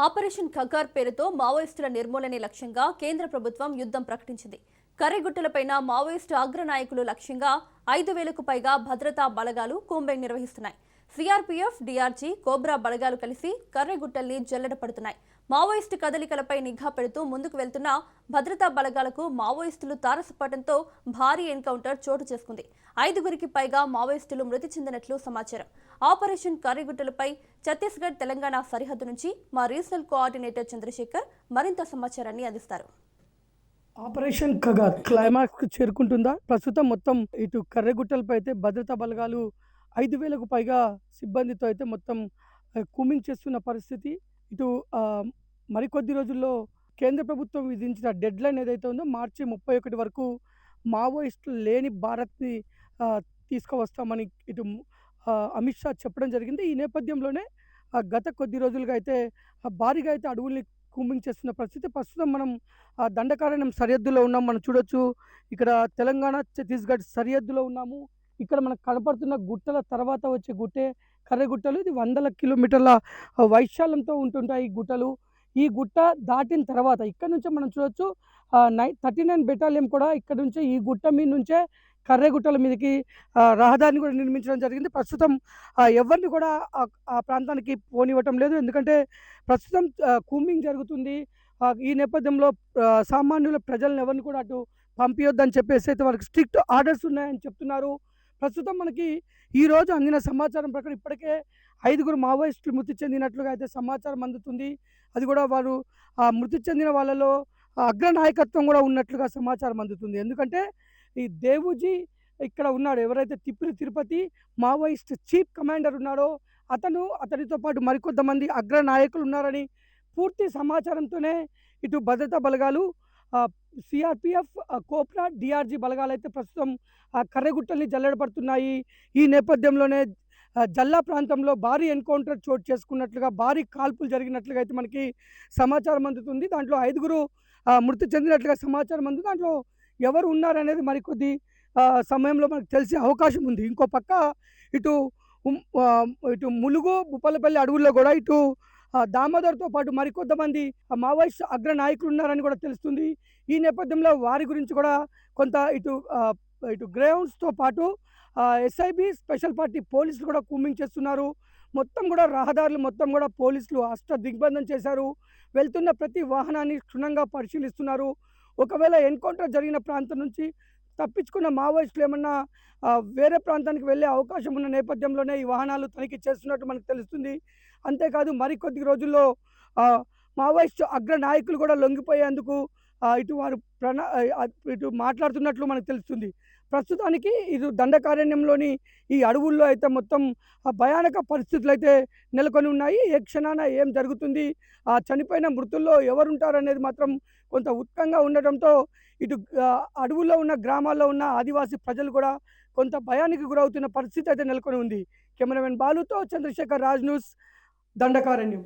Operation ఖగ్గార్ పేరుతో మావోయిస్టుల నిర్మూలనే లక్ష్యంగా కేంద్ర ప్రభుత్వం యుద్ధం ప్రకటించింది. కర్రెగుట్టలపైన మావోయిస్టు అగ్రనాయకులు లక్ష్యంగా 5,000కు పైగా భద్రతా బలగాలు కూంబింగ్ నిర్వహిస్తున్నాయి. సిఆర్పీఎఫ్, డీఆర్జీ, కోబ్రా బలగాలు కలిసి కర్రెగుట్టల్ని జల్లెడ పడుతున్నాయి. మావోయిస్టు కదలికలపై నిఘా పెడుతూ ముందుకు వెళ్తున్న భద్రతా బలగాలకు మావోయిస్టులు తారసపడటంతో భారీ ఎన్కౌంటర్ చోటు చేసుకుంది. 5గురికి పైగా మావోయిస్టులు మృతి చెందినట్లు సమాచారం. ఆపరేషన్ కర్రెగుట్టలపై ఛత్తీస్గఢ్, తెలంగాణ సరిహద్దు నుంచి మా రీజనల్ కోఆర్డినేటర్ చంద్రశేఖర్ మరింత సమాచారాన్ని అందిస్తారు. ఆపరేషన్ ఖగార్ క్లైమాక్స్ కు చేరుకుంటుందా? ప్రస్తుతం మొత్తం ఇటు కర్రెగుట్టలపై అయితే భద్రతా బలగాలు 5,000కు పైగా సిబ్బందితో అయితే మొత్తం కూంబింగ్ చేస్తున్న పరిస్థితి. ఇటు మరికొద్ది రోజుల్లో కేంద్ర ప్రభుత్వం విధించిన డెడ్ లైన్ ఏదైతే ఉందో మార్చి 31 వరకు మావోయిస్టులు లేని భారత్ని తీసుకువస్తామని ఇటు అమిత్ షా చెప్పడం జరిగింది. ఈ నేపథ్యంలోనే గత కొద్ది రోజులుగా అయితే భారీగా అయితే అడవుల్ని కూంబింగ్ చేస్తున్న పరిస్థితి. ప్రస్తుతం మనం దండకారణ్యం సరిహద్దులో ఉన్నాం. మనం చూడొచ్చు, ఇక్కడ తెలంగాణ ఛత్తీస్గఢ్ సరిహద్దులో ఉన్నాము. ఇక్కడ మనకు కనపడుతున్న గుట్టల తర్వాత వచ్చే గుట్టే కర్రెగుట్టలు. ఇది 100 కిలోమీటర్ల వైశాల్యంతో ఉంటుంటాయి ఈ గుట్టలు. ఈ గుట్ట దాటిన తర్వాత ఇక్కడ నుంచే మనం చూడొచ్చు 39 బెటాలియన్ కూడా ఇక్కడ నుంచే ఈ గుట్ట మీద నుంచే కర్రెగుట్టల మీదకి రహదారిని కూడా నిర్మించడం జరిగింది. ప్రస్తుతం ఎవరిని కూడా ఆ ప్రాంతానికి పోనివ్వటం లేదు. ఎందుకంటే ప్రస్తుతం కూంబింగ్ జరుగుతుంది. ఈ నేపథ్యంలో సామాన్యుల ప్రజలను ఎవరిని కూడా అటు పంపించొద్దని చెప్పేసి అయితే వాళ్ళకి స్ట్రిక్ట్ ఆర్డర్స్ ఉన్నాయని చెప్తున్నారు. ప్రస్తుతం మనకి ఈరోజు అందిన సమాచారం ప్రకారం ఇప్పటికే 5గురు మావోయిస్టులు మృతి చెందినట్లుగా అయితే సమాచారం అందుతుంది. అది కూడా వారు మృతి చెందిన వాళ్ళలో అగ్రనాయకత్వం కూడా ఉన్నట్లుగా సమాచారం అందుతుంది. ఎందుకంటే ఈ దేవుజీ ఇక్కడ ఉన్నాడు, ఎవరైతే తిరుపతి మావోయిస్ట్ చీఫ్ కమాండర్ ఉన్నాడో అతనితో పాటు మరికొంతమంది అగ్రనాయకులు ఉన్నారని పూర్తి సమాచారంతోనే ఇటు భద్రతా బలగాలు సిఆర్పిఎఫ్, కోబ్రా, డిఆర్జీ బలగాలు అయితే ప్రస్తుతం కర్రెగుట్టల్ని జల్లెడపడుతున్నాయి. ఈ నేపథ్యంలోనే జల్లా ప్రాంతంలో భారీ ఎన్కౌంటర్ చోటు చేసుకున్నట్లుగా, భారీ కాల్పులు జరిగినట్లుగా అయితే మనకి సమాచారం అందుతుంది. దాంట్లో 5గురు మృతి చెందినట్లుగా సమాచారం అందుతుంది. దాంట్లో ఎవరు ఉన్నారనేది మరికొద్ది సమయంలో మనకు తెలిసే అవకాశం ఉంది. ఇంకో పక్క ఇటు ములుగు, భూపాలపల్లి అడవుల్లో కూడా ఇటు దామోదర్తో పాటు మరికొంతమంది మావోయిస్ట్ అగ్ర నాయకులు ఉన్నారని కూడా తెలుస్తుంది. ఈ నేపథ్యంలో వారి గురించి కూడా కొంత ఇటు గ్రౌండ్స్తో పాటు ఎస్ఐబి స్పెషల్ పార్టీ పోలీసులు కూడా కూంబింగ్ చేస్తున్నారు. మొత్తం కూడా రహదారులు మొత్తం కూడా పోలీసులు దిగ్బంధం చేశారు. వెళ్తున్న ప్రతి వాహనాన్ని క్షుణ్ణంగా పరిశీలిస్తున్నారు. ఒకవేళ ఎన్కౌంటర్ జరిగిన ప్రాంతం నుంచి తప్పించుకున్న మావోయిస్టులు ఏమన్నా వేరే ప్రాంతానికి వెళ్ళే అవకాశం ఉన్న నేపథ్యంలోనే ఈ వాహనాలు తనిఖీ చేస్తున్నట్టు మనకు తెలుస్తుంది. అంతేకాదు మరికొద్ది రోజుల్లో మావోయిస్టు అగ్ర నాయకులు కూడా లొంగిపోయేందుకు ఇటు మాట్లాడుతున్నట్లు మనకు తెలుస్తుంది. ప్రస్తుతానికి ఇది దండకారణ్యంలోని ఈ అడవుల్లో అయితే మొత్తం భయానక పరిస్థితులు అయితే నెలకొని ఉన్నాయి. ఏ క్షణాన ఏం జరుగుతుంది, చనిపోయిన మృతుల్లో ఎవరుంటారనేది మాత్రం కొంత ఉత్కంగా ఉండటంతో ఇటు అడవుల్లో ఉన్న గ్రామాల్లో ఉన్న ఆదివాసీ ప్రజలు కూడా కొంత భయానికి గురవుతున్న పరిస్థితి అయితే నెలకొని ఉంది. కెమెరామెన్ బాలుతో చంద్రశేఖర్, రాజ్ న్యూస్, దండకారణ్యం.